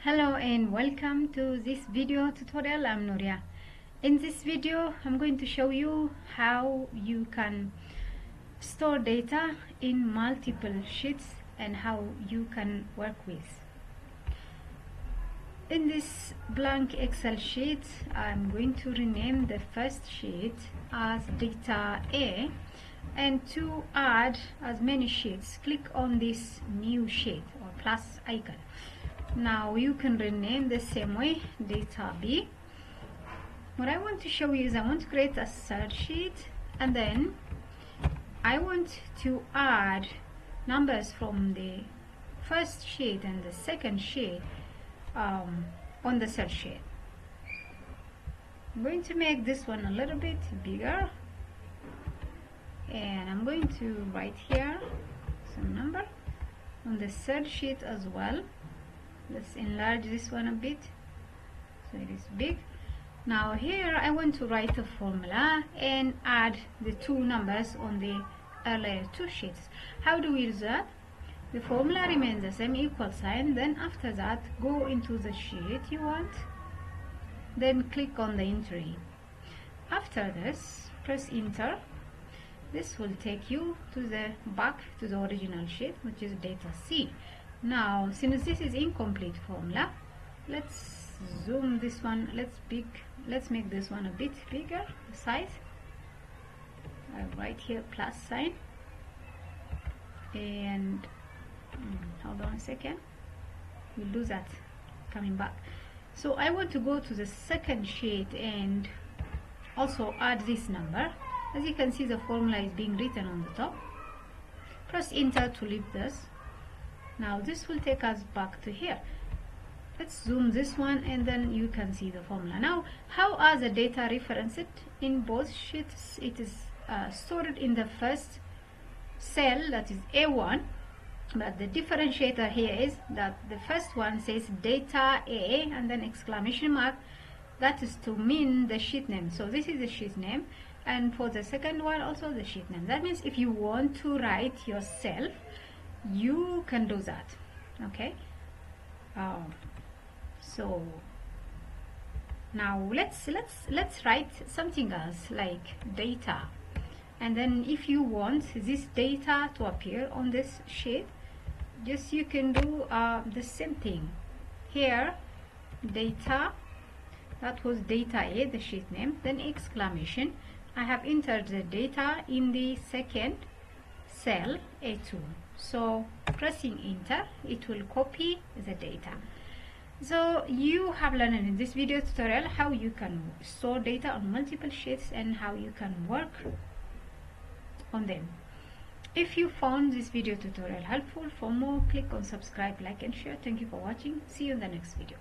Hello and welcome to this video tutorial. I'm Nuria. In this video I'm going to show you how you can store data in multiple sheets and how you can work with. In this blank Excel sheet, I'm going to rename the first sheet as data A, and to add as many sheets, click on this new sheet or plus icon. Now you can rename the same way, data B. What I want to show you is I want to create a third sheet, and then I want to add numbers from the first sheet and the second sheet on the third sheet. I'm going to make this one a little bit bigger, and I'm going to write here some number on the third sheet as well. Let's enlarge this one a bit so it is big. Now here I want to write a formula and add the two numbers on the earlier two sheets. How do we do that? The formula remains the same, equal sign, then after that go into the sheet you want, then click on the entry. After this, press enter. This will take you to the back to the original sheet, which is data C. Now since this is incomplete formula, let's zoom this one, let's make this one a bit bigger size. I write here plus sign, and hold on a second, we'll do that coming back. So I want to go to the second sheet and also add this number. As you can see, the formula is being written on the top. Press enter to leave this. Now this will take us back to here. Let's zoom this one, and then you can see the formula. Now, how are the data referenced in both sheets? It is stored in the first cell, that is A1, but the differentiator here is that the first one says data A and then exclamation mark. That is to mean the sheet name. So this is the sheet name, and for the second one also the sheet name. That means if you want to write yourself, you can do that. Okay, so now let's write something else like data, and then if you want this data to appear on this sheet, just you can do the same thing here. Data, that was data A, the sheet name, then exclamation. I have entered the data in the second cell A2, so pressing enter, it will copy the data. So you have learned in this video tutorial how you can store data on multiple sheets and how you can work on them. If you found this video tutorial helpful, for more click on subscribe, like and share. Thank you for watching. See you in the next video.